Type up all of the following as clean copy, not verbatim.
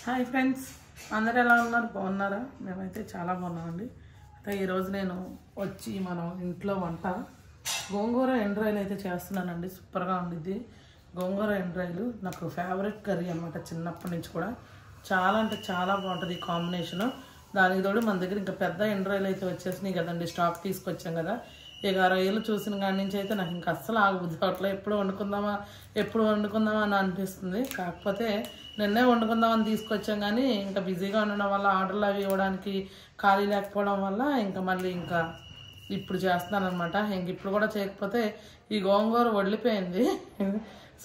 Hi friends, అందరు ఎలా ఉన్నారు? బాగున్నారా? మేమైతే చాలా బాగున్నామండి. అయితే ఈరోజు నేను వచ్చి మనం ఇంట్లో వంట గోంగూర ఎండ్రాయిలు అయితే చేస్తున్నానండి. సూపర్గా ఉండిద్ది. గోంగూర ఎండ్రాయిలు నాకు ఫేవరెట్ కర్రీ అనమాట. చిన్నప్పటి నుంచి కూడా చాలా అంటే చాలా బాగుంటుంది ఈ కాంబినేషను. దానికి తోడు మన దగ్గర ఇంకా పెద్ద ఎండ్రాయిలు అయితే వచ్చేసినాయి కదండి. స్టాక్ తీసుకొచ్చాం కదా. ఇక 60 ఏళ్ళు చూసిన కాడి నుంచి అయితే నాకు ఇంకా అస్సలు ఆగబుద్ధి అట్లా ఎప్పుడు వండుకుందామా అని అనిపిస్తుంది. కాకపోతే నిన్నే వండుకుందామని తీసుకొచ్చాం, కానీ ఇంకా బిజీగా ఉండడం వల్ల ఆర్డర్లు అవి ఇవ్వడానికి ఖాళీ లేకపోవడం వల్ల ఇంకా ఇప్పుడు చేస్తున్నాను అనమాట. ఇంక ఇప్పుడు కూడా చేయకపోతే ఈ గోంగూర వడిలిపోయింది,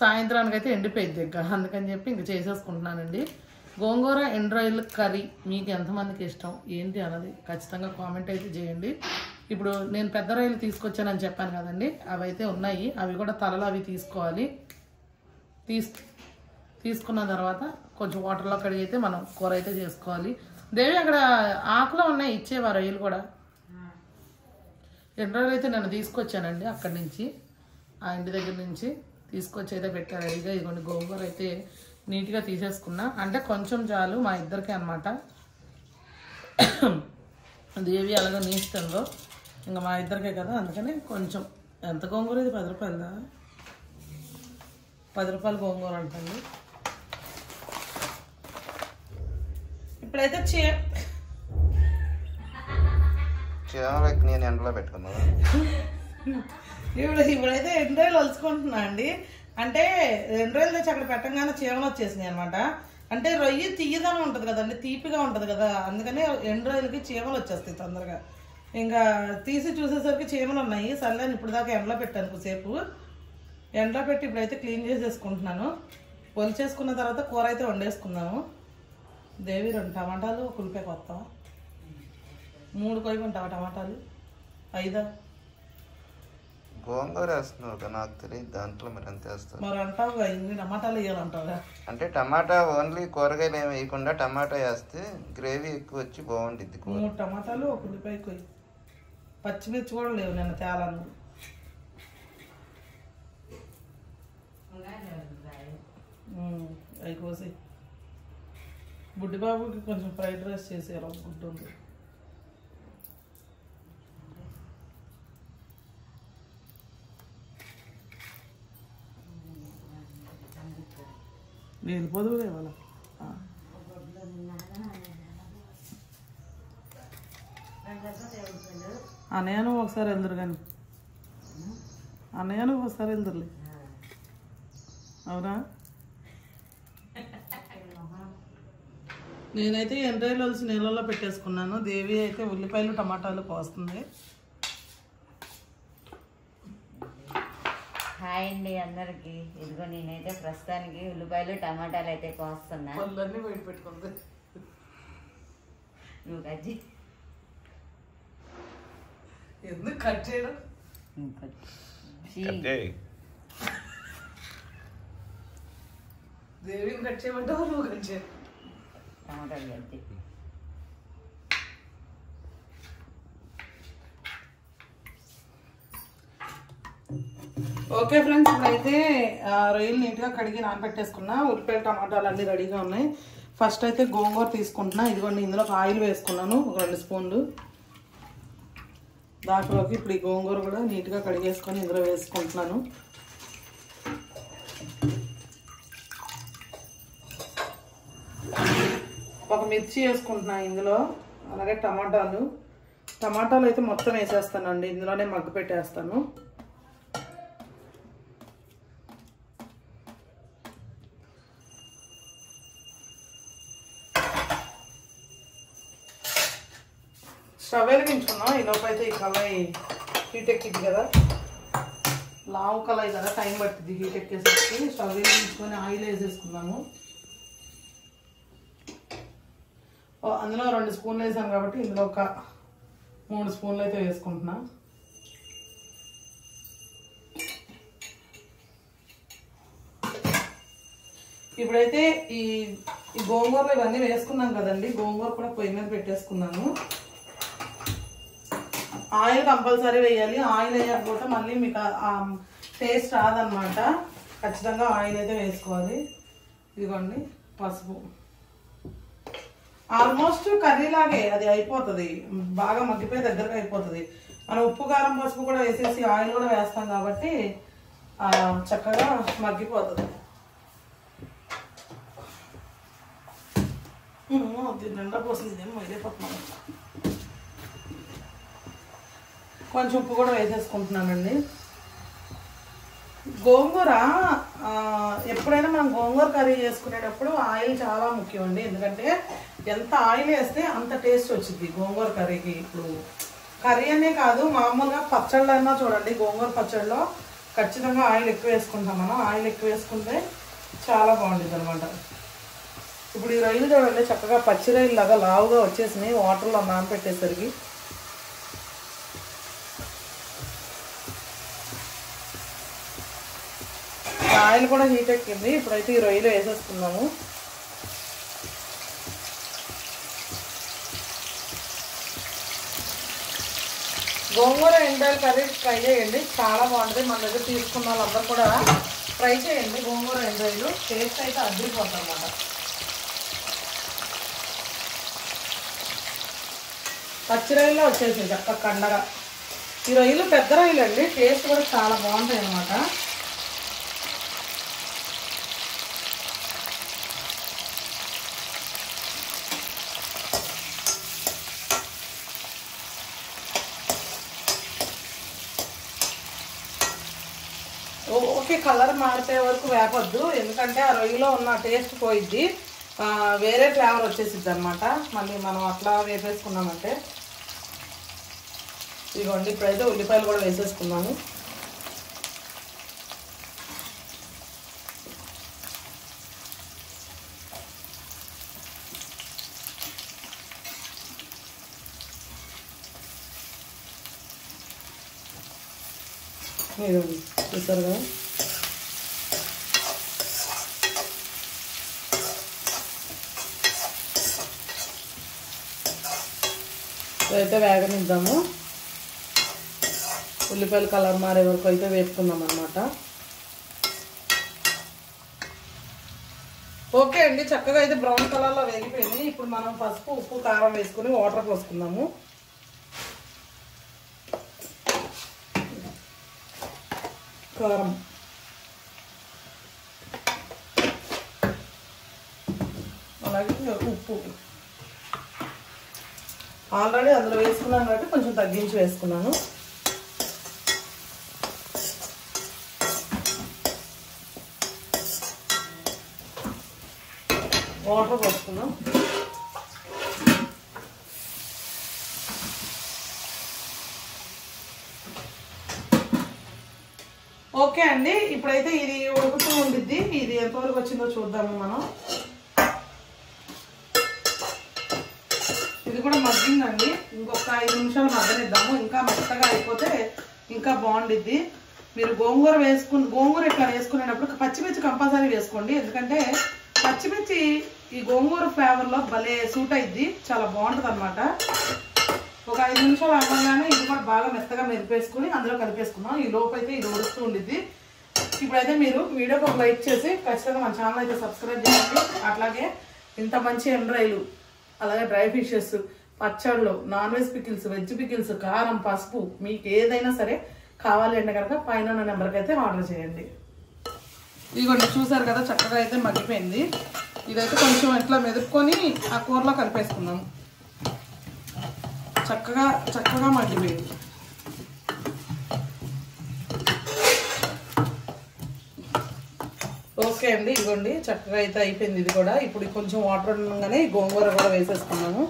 సాయంత్రానికి అయితే ఎండిపోయింది ఇంకా. అందుకని చెప్పి ఇంక చేసేసుకుంటున్నానండి. గోంగూర ఎండ్రాయిల్ కర్రీ మీకు ఎంతమందికి ఇష్టం ఏంటి అన్నది ఖచ్చితంగా కామెంట్ అయితే చేయండి. ఇప్పుడు నేను పెద్ద రొయ్యలు తీసుకొచ్చానని చెప్పాను కదండి, అవి అయితే ఉన్నాయి. అవి కూడా తలలు అవి తీసుకోవాలి. తీసుకున్న తర్వాత కొంచెం వాటర్లో కడిగి అయితే మనం కూర అయితే చేసుకోవాలి. దేవి అక్కడ ఆకులో ఉన్నాయి, ఇచ్చేవా రొయ్యలు కూడా. ఎండ్రాయిలు అయితే నేను తీసుకొచ్చానండి అక్కడి నుంచి, ఆ ఇంటి దగ్గర నుంచి తీసుకొచ్చి అయితే పెట్టాను రెడీగా. ఇదిగోండి గోంగూర అయితే నీట్గా తీసేసుకున్నా, అంటే కొంచెం చాలు మా ఇద్దరికే అనమాట. దేవి అలాగే నీస్తుందో ఇంకా మా ఇద్దరికే కదా, అందుకని కొంచెం. ఎంత గోంగూర ఇది? 10 రూపాయలదా? 10 రూపాయలు గోంగూర అంటండి. ఇప్పుడైతే నేను ఎండలో పెట్టుకున్నా. ఇప్పుడైతే ఎండ్రాయిలు వలుచుకుంటున్నా అండి. అంటే ఎండ్రాయిలు తెచ్చి అక్కడ పెట్టంగానే చీమలు వచ్చేసినాయి అనమాట. అంటే రొయ్యి తీయగానే ఉంటుంది కదండి, తీపిగా ఉంటుంది కదా, అందుకని ఎండ్రాయిలకి చీమలు వచ్చేస్తాయి తొందరగా. ఇంకా తీసి చూసేసరికి చీమలు ఉన్నాయి. సర్లే ఇప్పుడు దాకా ఎండలో పెట్టాను కొద్దిసేపు. ఎండలో పెట్టి ఇప్పుడైతే క్లీన్ చేసేసుకుంటున్నాను. ఒలిచేసుకున్న తర్వాత కూర అయితే వండేసుకున్నాము. దేవి 2 టమాటాలు, ఒక ఉల్లిపాయ కొత్తావా? 3 కొయ్యమంటావా టమాటాలు? 5 గోంగూర వేస్తున్నావు నాకు తెలియదు, దాంట్లో మరి ఎంత వేస్తావు మరి అంటావుగా, ఇన్ని టమాటాలు వేయాలంటావుగా. అంటే టమాటా ఓన్లీ కూరగాయలు ఏమి వేయకుండా టమాటా వేస్తే గ్రేవీ ఎక్కువ వచ్చి బాగుంటుంది. 3 టమాటాలు, ఒక ఉల్లిపాయ కొయ్యి. పచ్చిమిర్చి కూడా లేవు నిన్న తేలాను. అవి కోసి బుడ్డిబాబుకి కొంచెం ఫ్రైడ్ రైస్ చేసారు, గుడ్డు ఉంది. వెళ్ళిపోదు ఇవాళ. అన్నయ్యను ఒకసారి వెళ్దురు, కానీ అన్నయ్యను ఒకసారి వెళ్దురులే. అవునా? నేనైతే ఎండ్రాయిలు వలిసి నీళ్ళల్లో పెట్టేసుకున్నాను. దేవి అయితే ఉల్లిపాయలు టమాటాలు కోస్తుంది. హాయ్ అండి అందరికి. ఇదిగో నేనైతే ప్రస్తుతానికి ఉల్లిపాయలు టమాటాలు అయితే కోస్తున్నా. పళ్ళన్నీ బయట పెట్టుకుంది. నువ్వు కజ్జి ఎందుకు కట్ చేయడం? దేవిని కట్ చేయమంటావు, నువ్వు కట్ చేయ. టమాటాలు కజ్జి. ఓకే ఫ్రెండ్స్, ఇప్పుడైతే రొయ్యలు నీట్గా కడిగి నానబెట్టేసుకున్నా. ఉల్లిపాయలు టమాటాలు అన్నీ రెడీగా ఉన్నాయి. ఫస్ట్ అయితే గోంగూర తీసుకుంటున్నా. ఇదిగోండి, ఇందులో ఆయిల్ వేసుకున్నాను, ఒక 2 స్పూన్లు. దాంట్లోకి ఇప్పుడు ఈ గోంగూర కూడా నీట్గా కడిగేసుకొని ఇందులో వేసుకుంటున్నాను. ఒక మిర్చి వేసుకుంటున్నాను ఇందులో, అలాగే టమాటాలు అయితే మొత్తం వేసేస్తానండి, ఇందులోనే మగ్గు పెట్టేస్తాను. స్టవ్ వెలిగించుకున్నాం. ఈ లోపు అయితే ఈ కళాయి హీట్ ఎక్కింది కదా, లావు కళాయి కదా, టైం పడుతుంది హీట్ ఎక్కేసరికి. స్టవ్ వెలిగించుకొని ఆయిల్ వేసేసుకున్నాము. అందులో 2 స్పూన్లు వేసాను కాబట్టి ఇందులో ఒక 3 స్పూన్లు అయితే వేసుకుంటున్నా. ఇప్పుడైతే ఈ గోంగూరలు ఇవన్నీ వేసుకున్నాం కదండి, గోంగూర కూడా పొయ్యి మీద పెట్టేసుకున్నాను. ఆయిల్ కంపల్సరీ వేయాలి. ఆయిల్ వేయకపోతే మళ్ళీ మీకు టేస్ట్ రాదనమాట. ఖచ్చితంగా ఆయిల్ అయితే వేసుకోవాలి. ఇదిగోండి పసుపు, ఆల్మోస్ట్ కర్రీ లాగే అది అయిపోతుంది, బాగా మగ్గిపోయి దగ్గరగా అయిపోతుంది. మనం ఉప్పు కారం పసుపు కూడా వేసేసి ఆయిల్ కూడా వేస్తాం కాబట్టి చక్కగా మగ్గిపోతుంది. నిండా పోసింది అయిపోతున్నాను. కొంచెం ఉప్పు కూడా వేసేసుకుంటున్నానండి. గోంగూర ఎప్పుడైనా మనం గోంగూర కర్రీ చేసుకునేటప్పుడు ఆయిల్ చాలా ముఖ్యం అండి. ఎందుకంటే ఎంత ఆయిల్ వేస్తే అంత టేస్ట్ వచ్చింది గోంగూర కర్రీకి. ఇప్పుడు కర్రీ అనే కాదు, మామూలుగా పచ్చళ్ళు అయినా చూడండి, గోంగూర పచ్చడిలో ఖచ్చితంగా ఆయిల్ ఎక్కువ వేసుకుంటాం మనం. ఆయిల్ ఎక్కువ వేసుకుంటే చాలా బాగుంటుంది అనమాట. ఇప్పుడు ఈ రొయ్యలు చూడండి చక్కగా పచ్చి రొయ్యలు లాగా లావుగా వచ్చేసినాయి వాటర్లో నానపెట్టేసరికి. ఆయిల్ కూడా హీట్ ఎక్కింది. ఇప్పుడైతే ఈ రొయ్యలు వేసేసుకున్నాము. గోంగూర ఎండాయిల్ కర్రీ ట్రై చేయండి, చాలా బాగుంటుంది. మన దగ్గర తీసుకున్న వాళ్ళందరూ కూడా ట్రై చేయండి గోంగూర ఎండాయిలు. టేస్ట్ అయితే అద్భుతపోతుంది అన్నమాట. పచ్చి రొయ్యలో వచ్చేసాయి చక్క కండగా. ఈ రొయ్యలు పెద్ద రొయ్యలు అండి, టేస్ట్ కూడా చాలా బాగుంటాయి అన్నమాట. ఓకే, కలర్ మారిపోయే వరకు వేపొద్దు, ఎందుకంటే ఆ రొయ్యలో ఉన్న టేస్ట్ పోయిద్ది, వేరే ఫ్లేవర్ వచ్చేసిద్ది అనమాట. మళ్ళీ మనం అట్లా వేపేసుకున్నామంటే. ఇదిగోండి ఇప్పుడైతే ఉల్లిపాయలు కూడా వేసేసుకున్నాము. మీరు చూసారు కదా, అయితే వేగనిద్దాము. ఉల్లిపాయలు కలర్ మారే వరకు అయితే వేపుకుందాం అన్నమాట. ఓకే అండి, చక్కగా అయితే బ్రౌన్ కలర్లో వేగిపోయింది. ఇప్పుడు మనం పసుపు ఉప్పు కారం వేసుకుని వాటర్ పోసుకుందాము. కారం అలాగే ఉప్పు ఆల్రెడీ అందులో వేసుకున్నాను కాబట్టి కొంచెం తగ్గించి వేసుకున్నాను. వాటర్ పోసుకున్నాం. ఓకే అండి, ఇప్పుడైతే ఇది ఉడుకుతూ ఉండిద్ది. ఇది ఎంతవరకు వచ్చిందో చూద్దాము మనం. ఇది కూడా మగ్గిందండి, ఇంకొక 5 నిమిషాలు మగ్గనిద్దాము. ఇంకా మెత్తగా అయిపోతే ఇంకా బాగుండిద్ది. మీరు గోంగూర ఇట్లా వేసుకునేటప్పుడు పచ్చిమిర్చి కంపల్సరీ వేసుకోండి, ఎందుకంటే పచ్చిమిర్చి ఈ గోంగూర ఫ్లేవర్లో భలే సూట్ అయిద్ది, చాలా బాగుంటుంది అనమాట. ఒక 5 నిమిషాలు అవ్వగానే ఇది కూడా బాగా మెత్తగా మెరిపేసుకుని అందులో కలిపేసుకున్నాం. ఈ లోపు అయితే ఇది ఉడుస్తూ ఉండిద్ది. ఇప్పుడైతే మీరు వీడియోకి ఒక లైక్ చేసి ఖచ్చితంగా మన ఛానల్ అయితే సబ్స్క్రైబ్ చేయండి. అట్లాగే ఇంత మంచి ఎండ్రాయిలు, అలాగే డ్రై ఫిషెస్, పచ్చళ్ళు, non veg pickles, veg pickles, కారం, పసుపు మీకు ఏదైనా సరే కావాలి అంటే కనుక పైన ఉన్న నెంబర్కి అయితే ఆర్డర్ చేయండి. ఇదిగోండి చూసారు కదా, చక్కగా అయితే మగ్గిపోయింది. ఇదైతే కొంచెం ఇట్లా మెదుపుకొని ఆ కూరలో కలిపేసుకున్నాము. చక్కగా మగ్గిపోయింది. ఓకే అండి, ఇదిగోండి చక్కగా అయితే అయిపోయింది ఇది కూడా. ఇప్పుడు కొంచెం వాటర్ ఉండగానే ఈ గోంగూర కూడా వేసేసుకున్నాము,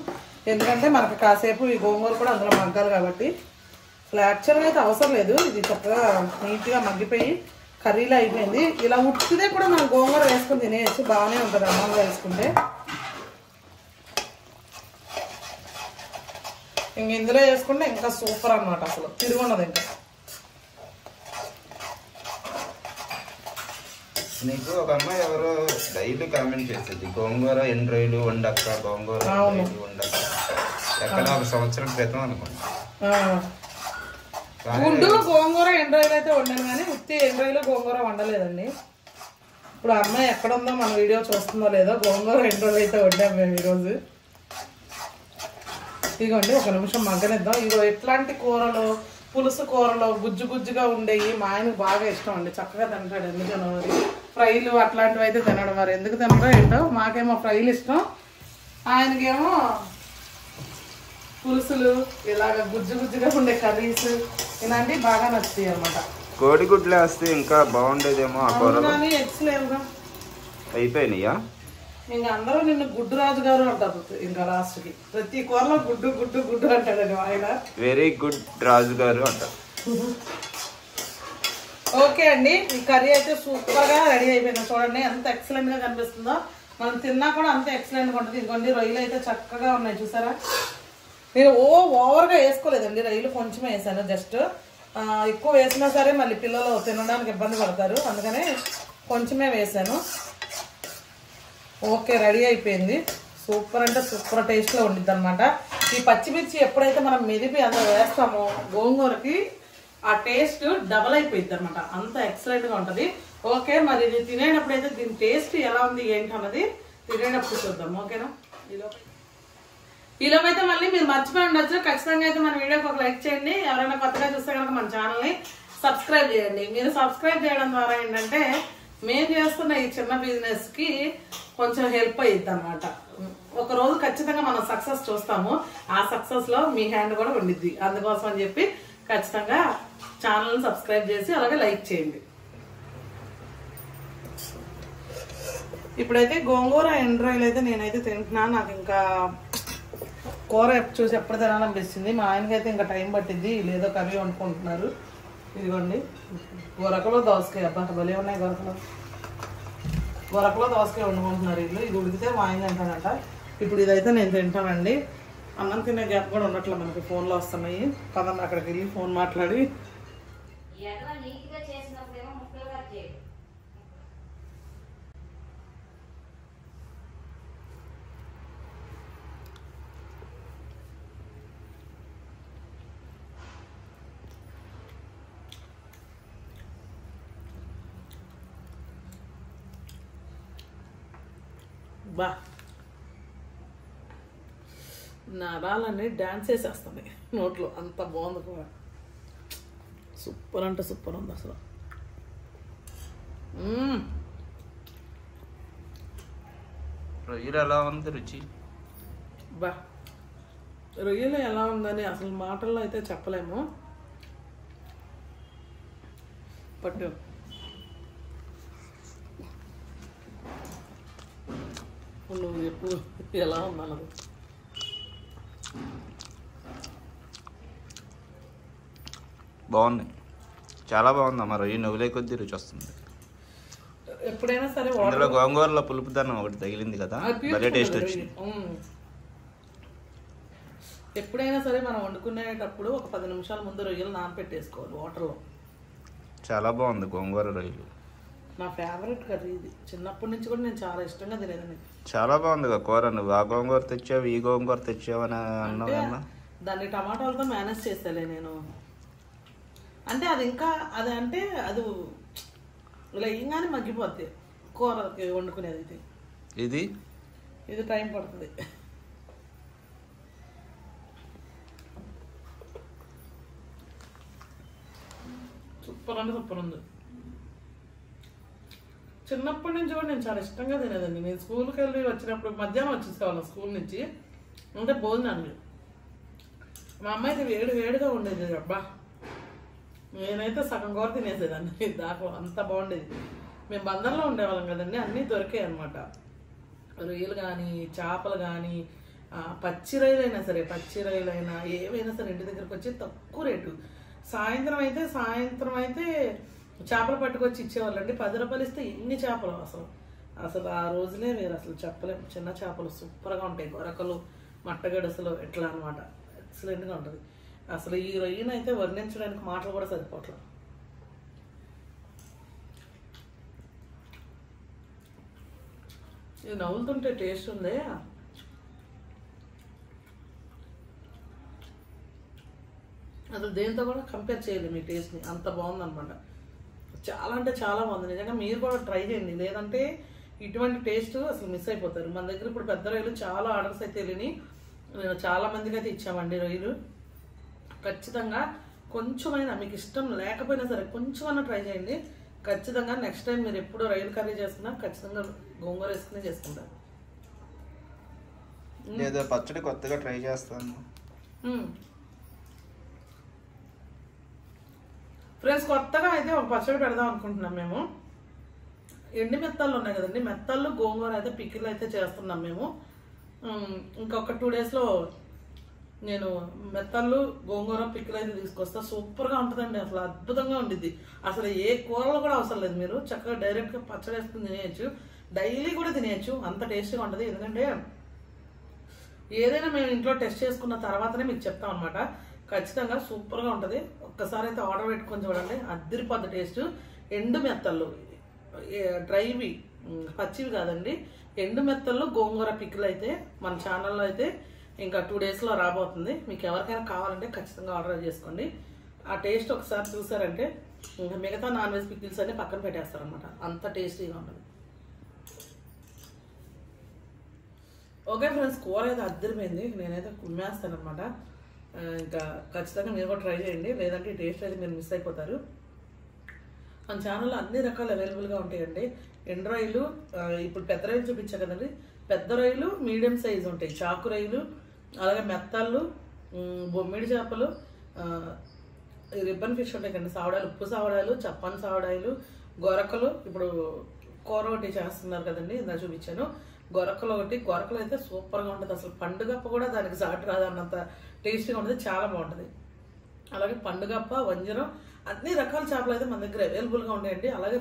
ఎందుకంటే మనకు కాసేపు ఈ గోంగూర కూడా అందులో మగ్గాలి కాబట్టి. యాక్చువల్గా అయితే అవసరం లేదు, ఇది చక్కగా నీట్గా మగ్గిపోయి కర్రీలో అయిపోయింది. ఇలా ఉట్టిదే కూడా మనం గోంగూర వేసుకొని తినేయచ్చు, బాగానే ఉంటుంది అన్నంలో వేసుకుంటే. ఇంక ఇందులో వేసుకుంటే ఇంకా సూపర్ అన్నమాట, అసలు తిరుగున్నది. ఇంకా నీకు ఒక అమ్మాయి ఎవరో డైలీ కామెంట్ చేసేది, గోంగూర ఎండ్రాయిలు వండక్క, గోంగూర వండక్క. ఎక్కడ ఒక సంవత్సరం క్రితం అనుకుంటా. గుడ్డు గోంగూర ఎండ్రాయిలు అయితే వండాను, కానీ ఉత్తి ఎండ్రాయిలు గోంగూర వండలేదండి. ఇప్పుడు అమ్మాయి ఎక్కడ ఉందో మన వీడియో చూస్తుందో లేదో, గోంగూర ఎండ్రాయిలు అయితే వండాము మేము ఈరోజు. ఇదిగోండి ఒక నిమిషం మగ్గనిద్దాం. ఇదిగో ఎట్లాంటి కూరలు, పులుసు కూరలు గుజ్జు గుజ్జుగా ఉండేవి మా ఆయనకు బాగా ఇష్టం అండి. చక్కగా తింటాడు. ఎందుకనో మరి ఫ్రైలు అట్లాంటివి అయితే తినడం, మరి ఎందుకు తినడో ఏంటో. మాకేమో ఫ్రైలు ఇష్టం, ఆయనకేమో పులుసులు ఇలాగ గుజ్జు గుజ్జుగా ఉండే కర్రీస్ ఇలాంటివి బాగా నచ్చుతాయి అనమాట. కోడిగుడ్లు వేస్తే ఇంకా బాగుండేదేమో ఆ కూర. కానీ ఎగ్స్ లేవుగా, అయిపోయినాయా? ఇంకా అందరూ నిన్ను గుడ్డు రాజు గారు అంటారు. ఇంకా లాస్ట్కి ప్రతి కూరలో గుడ్డు గుడ్డు గుడ్డు అంటాడు ఆయన. వెరీ గుడ్ రాజు గారు అంటారు. ఓకే అండి, ఈ కర్రీ అయితే సూపర్ గా రెడీ అయిపోయింది. చూడండి ఎంత ఎక్సలెంట్ గా కనిపిస్తుందో. మనం తిన్నా కూడా అంత ఎక్సలెంట్ గా ఉంటుంది. ఇదిగోండి రొయ్యలు అయితే చక్కగా ఉన్నాయి చూసారా. నేను ఓవర్గా వేసుకోలేదండి, రొయ్యలు కొంచెమే వేసాను. జస్ట్ ఎక్కువ వేసినా సరే మళ్ళీ పిల్లలు తినడానికి ఇబ్బంది పడతారు, అందుకనే కొంచెమే వేసాను. ఓకే, రెడీ అయిపోయింది. సూపర్ అంటే సూపర్ టేస్ట్లో ఉండిద్ది అనమాట. ఈ పచ్చిమిర్చి ఎప్పుడైతే మనం మెదిపి అందులో వేస్తామో గోంగూరకి ఆ టేస్ట్ డబల్ అయిపోయింది అనమాట. అంత ఎక్సలెంట్గా ఉంటుంది. ఓకే, మరి ఇది తినేటప్పుడు అయితే దీని టేస్ట్ ఎలా ఉంది ఏంటి అన్నది తినేటప్పుడు చూద్దాం. ఓకేనా? ఈలోపైతే మళ్ళీ మీరు మర్చిపోయి ఉండొచ్చు. ఖచ్చితంగా అయితే మన వీడియోకి ఒక లైక్ చేయండి. ఎవరైనా కొత్తగా చూస్తే కనుక మన ఛానల్ని సబ్స్క్రైబ్ చేయండి. మీరు సబ్స్క్రైబ్ చేయడం ద్వారా ఏంటంటే మేము చేస్తున్న ఈ చిన్న బిజినెస్కి కొంచెం హెల్ప్ అయ్యిద్ది అనమాట. ఒకరోజు ఖచ్చితంగా మనం సక్సెస్ చూస్తాము. ఆ సక్సెస్లో మీ హ్యాండ్ కూడా ఉండిద్ది. అందుకోసం అని చెప్పి ఖచ్చితంగా ఛానల్ని సబ్స్క్రైబ్ చేసి అలాగే లైక్ చేయండి. ఇప్పుడైతే గోంగూర ఎండ్రాయిల్ అయితే నేనైతే తింటున్నాను. నాకు ఇంకా కూర చూసి ఎప్పుడు తినాలనిపిస్తుంది. మా ఆయనకైతే ఇంకా టైం పట్టింది, లేదో కర్రీ వండుకుంటున్నారు. ఇదిగోండి గొరకలో దోసకాయ. అబ్బా భలే ఉన్నాయి గొరకలో. గొరకలో దోసకాయ వండుకుంటున్నారు వీళ్ళు. ఇది ఉడికితే మా ఆయన తింటానంట. ఇప్పుడు ఇదైతే నేను తింటానండి. అన్నం తినే గ్యాప్ కూడా ఉండట్లే, మనకి ఫోన్లో వస్తున్నాయి. పదండి అక్కడికి వెళ్ళి ఫోన్ మాట్లాడి. బా నరాలన్నీ డ్యాన్స్ వేసేస్తున్నాయి నోట్లో, అంత బాగుంది కూర. సూపర్ అంటే సూపర్ ఉంది అసలు. రొయ్యలు ఎలా ఉంది రుచి? బా రొయ్యలు ఎలా ఉందని అసలు మాటల్లో అయితే చెప్పలేము. పట్టు నువ్వు ఎప్పుడు ఎలా ఉందన్నది. బాగుంది, చాలా బాగుంది అమ్మ. రొయ్య నువ్వులే కొద్దీ రుచి వస్తుంది. ఎప్పుడైనా సరే అందులో గోంగూరలో పులుపుదనం ఒకటి తగిలింది కదా, భలే టేస్ట్ వచ్చింది. ఎప్పుడైనా సరే మనం వండుకునేటప్పుడు ఒక 10 నిమిషాల ముందు రొయ్యలు నానపెట్టేసుకోవాలి వాటర్లో. చాలా బాగుంది గోంగూర రొయ్యలు. నా ఫేవరెట్ కర్రీ ఇది. చిన్నప్పటి నుంచి కూడా నేను చాలా ఇష్టంగా తినేదాన్ని. చాలా బాగుంది కూర. నువ్వు ఆ గోంగూర తెచ్చావు, ఈ గోంగూర తెచ్చావు అని అన్నావు కన్నా. దాన్ని టమాటాలతో మేనేజ్ చేసేలే నేను. అంటే అది ఇంకా అది అంటే అది ఇలా ఇంగానే మగ్గిపోద్ది కూరకి వండుకునేది. ఇది టైం పడుతుంది. సూపర్ అంటే సూపర్ ఉంది. చిన్నప్పటి నుంచి కూడా నేను చాలా ఇష్టంగా తినేదండి. నేను స్కూల్కి వెళ్ళి వచ్చినప్పుడు మధ్యాహ్నం వచ్చేసేవాళ్ళం స్కూల్ నుంచి, అంటే భోజనానికి. మా అమ్మ అయితే వేడిగా ఉండేది. అబ్బా నేనైతే సగం కూర తినేసేదాన్ని దాకా, అంత బాగుండేది. మేము బందర్లో ఉండేవాళ్ళం కదండి, అన్నీ దొరికాయి అనమాట. రొయ్యలు కానీ, చేపలు కానీ, పచ్చి రొయ్యలైనా సరే, పచ్చి రొయ్యలైనా ఏవైనా సరే ఇంటి దగ్గరకు వచ్చి తక్కువ రేటు. సాయంత్రం అయితే చేపలు పట్టుకొచ్చి ఇచ్చేవాళ్ళండి. 10 రూపాయలు ఇస్తే ఎన్ని చేపలు అసలు ఆ రోజులే వేరు. అసలు చెప్పలేము. చిన్న చేపలు సూపర్గా ఉంటాయి. గొరకలు, మట్టగడసలు ఎట్లా అనమాట. ఎక్సలెంట్గా ఉంటుంది. అసలు ఈ రొయ్యను అయితే వర్ణించడానికి మాటలు కూడా సరిపోవట్లేదు. ఇది నవ్వులుతుంటే టేస్ట్ ఉంది. అసలు దేంతో కూడా కంపేర్ చేయలేదు మీ టేస్ట్ని, అంత బాగుందనమాట. చాలా అంటే చాలా బాగుంది. నిజంగా మీరు కూడా ట్రై చేయండి, లేదంటే ఇటువంటి టేస్ట్ అసలు మిస్ అయిపోతారు. మన దగ్గర ఇప్పుడు పెద్ద రొయ్యలు చాలా ఆర్డర్స్ అయితే వెళ్ళి నేను చాలా మందికి అయితే ఇచ్చామండి రొయ్యలు. ఖచ్చితంగా కొంచెమైనా మీకు ఇష్టం లేకపోయినా సరే కొంచెమైనా ట్రై చేయండి. ఖచ్చితంగా నెక్స్ట్ టైం మీరు ఎప్పుడు రొయ్యల కర్రీ చేసుకున్నా ఖచ్చితంగా గోంగూర వేసుకుని చేసుకుంటారు. లేదా పచ్చడి కొత్తగా ట్రై చేస్తాను ఫ్రెండ్స్. కొత్తగా అయితే ఒక పచ్చడి పెడదాం అనుకుంటున్నాం మేము. ఎండి మెత్తళ్ళు ఉన్నాయి కదండి, మెత్తళ్ళు గోంగూర అయితే పికిల్ అయితే చేస్తున్నాం మేము. ఇంకొక 2 డేస్లో నేను మెత్తళ్ళు గోంగూర పికిల్ అయితే తీసుకొస్తా. సూపర్గా ఉంటుందండి, అసలు అద్భుతంగా ఉండిద్ది. అసలు ఏ కూరలు కూడా అవసరం లేదు, మీరు చక్కగా డైరెక్ట్గా పచ్చడి వేసుకుని తినేయచ్చు. డైలీ కూడా తినేయచ్చు, అంత టేస్ట్గా ఉంటుంది. ఎందుకంటే ఏదైనా మేము ఇంట్లో టెస్ట్ చేసుకున్న తర్వాతనే మీకు చెప్తాం అనమాట. ఖచ్చితంగా సూపర్గా ఉంటుంది. ఒక్కసారి అయితే ఆర్డర్ పెట్టుకొని చూడండి, అద్దరిపోద్ది టేస్ట్. ఎండు మెత్తళ్ళు, డ్రైవి పచ్చివి కాదండి, ఎండు మెత్తళ్ళు గోంగూర పిక్కులు అయితే మన ఛానల్లో అయితే ఇంకా 2 డేస్లో రాబోతుంది. మీకు ఎవరికైనా కావాలంటే ఖచ్చితంగా ఆర్డర్ చేసుకోండి. ఆ టేస్ట్ ఒకసారి చూసారంటే ఇంకా మిగతా నాన్ వెజ్ పికిల్స్ అన్ని పక్కన పెట్టేస్తారనమాట, అంత టేస్టీగా ఉంటుంది. ఓకే ఫ్రెండ్స్, కూర అయితే అద్దరిపోయింది. నేనైతే కుమ్మేస్తాను అనమాట. ఇంకా ఖచ్చితంగా మీరు కూడా ట్రై చేయండి, లేదంటే ఈ టేస్ట్ అయితే మీరు మిస్ అయిపోతారు. మన ఛానల్లో అన్ని రకాలు అవైలబుల్గా ఉంటాయండి. ఎండు రొయ్యలు, ఇప్పుడు పెద్ద రొయ్యలు చూపించా కదండి, పెద్ద రొయ్యలు మీడియం సైజు ఉంటాయి, చాకు రొయ్యలు, అలాగే మెత్తళ్ళు, బొమ్మిడి చేపలు, రిబ్బన్ ఫిష్ ఉంటాయి కదండి, సావడాలు, ఉప్పు సావడాలు, చప్పని సావడాలు, గొరకలు. ఇప్పుడు కూర ఒకటి చేస్తున్నారు కదండి, ఇందా చూపించాను, గొరకలు ఒకటి. గొరకలు అయితే సూపర్గా ఉంటుంది, అసలు పండుగప్ప కూడా దానికి సాటి రాదన్నంత టేస్టీగా ఉంటుంది, చాలా బాగుంటుంది. అలాగే పండుగప్ప, వంజరం, అన్ని రకాల చేపలు అయితే మన దగ్గర అవైలబుల్గా ఉంటాయండి. అలాగే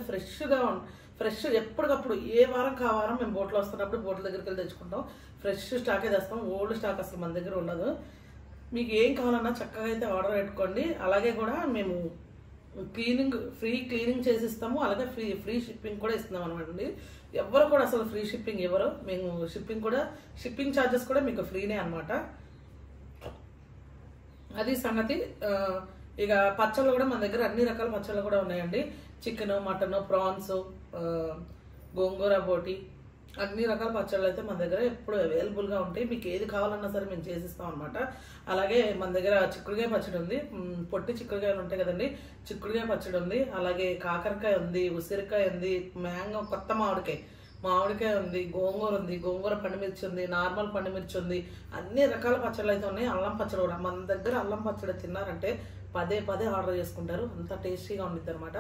ఫ్రెష్ ఎప్పటికప్పుడు ఏ వారం వారం మేము బోట్లో వస్తున్నప్పుడు బోట్ల దగ్గరికి వెళ్ళి తెచ్చుకుంటాం. ఫ్రెష్ స్టాకే తెస్తాం, ఓల్డ్ స్టాక్ అసలు మన దగ్గర ఉండదు. మీకు ఏం కావాలన్నా చక్కగా అయితే ఆర్డర్ పెట్టుకోండి. అలాగే కూడా మేము ఫ్రీ క్లీనింగ్ చేసిస్తాము, అలాగే ఫ్రీ షిప్పింగ్ కూడా ఇస్తున్నాం అనమాట అండి. ఎవరు కూడా అసలు ఫ్రీ షిప్పింగ్ ఇవ్వరు, మేము షిప్పింగ్ ఛార్జెస్ కూడా మీకు ఫ్రీనే అనమాట. అది సంగతి. ఇక పచ్చళ్ళు కూడా మన దగ్గర అన్ని రకాల పచ్చళ్ళు కూడా ఉన్నాయండి. చికెన్, మటన్, ప్రాన్స్, గోంగూర బోటి, అన్ని రకాల పచ్చళ్ళు అయితే మన దగ్గర ఎప్పుడు అవైలబుల్గా ఉంటాయి. మీకు ఏది కావాలన్నా సరే మేము చేసిస్తాం అనమాట. అలాగే మన దగ్గర చిక్కుడుకాయ పచ్చడి ఉంది, పొట్టి చిక్కుడుకాయలు ఉంటాయి కదండి, చిక్కుడుకాయ పచ్చడి ఉంది. అలాగే కాకరకాయ ఉంది, ఉసిరికాయ ఉంది, మ్యాంగో, కొత్త మామిడికాయ ఉంది, గోంగూర ఉంది, గోంగూర పండుమిర్చి ఉంది, నార్మల్ పండుమిర్చి ఉంది, అన్ని రకాల పచ్చళ్ళు అయితే ఉన్నాయి. అల్లం పచ్చడి కూడా మన దగ్గర, అల్లం పచ్చడి తిన్నారంటే పదే ఆర్డర్ చేసుకుంటారు, అంత టేస్టీగా ఉంటుంది అనమాట.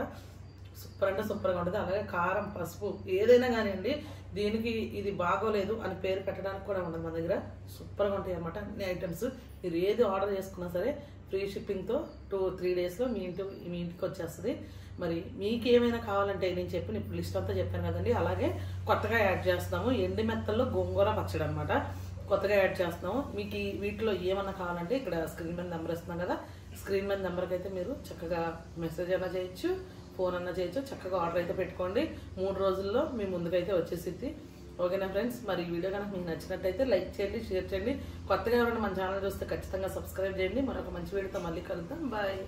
సూపర్ అంటే సూపర్గా ఉంటుంది. అలాగే కారం, పసుపు ఏదైనా కానివ్వండి, దీనికి ఇది బాగోలేదు అని పేరు పెట్టడానికి కూడా ఉండదు మన దగ్గర. సూపర్గా ఉంటాయి అనమాట అన్ని ఐటమ్స్. మీరు ఏది ఆర్డర్ చేసుకున్నా సరే ఫ్రీ షిప్పింగ్తో 2-3 డేస్లో మీ ఇంటికి వచ్చేస్తుంది. మరి మీకు ఏమైనా కావాలంటే నేను చెప్పిన ఇప్పుడు లిస్ట్ అంతా చెప్పాను కదండి. అలాగే కొత్తగా యాడ్ చేస్తాము ఎండి మెత్తల్లో గోంగూర పచ్చడి అనమాట, కొత్తగా యాడ్ చేస్తాము. మీకు వీటిలో ఏమన్నా కావాలంటే ఇక్కడ స్క్రీన్ మీద నెంబర్ ఇస్తున్నాం కదా, స్క్రీన్ మీద నెంబర్కి అయితే మీరు చక్కగా మెసేజ్ అయినా చేయొచ్చు, ఫోన్ అన్నా చేయొచ్చు. చక్కగా ఆర్డర్ అయితే పెట్టుకోండి, 3 రోజుల్లో మీ ముందుకైతే వచ్చేసిద్ది. ఓకేనా ఫ్రెండ్స్, మరి ఈ వీడియో కనుక మీకు నచ్చినట్టయితే లైక్ చేయండి, షేర్ చేయండి. కొత్తగా ఎవరైనా మన ఛానల్ చూస్తే ఖచ్చితంగా సబ్స్క్రైబ్ చేయండి. మరొక మంచి వీడియోతో మళ్ళీ కలుద్దాం. బాయ్.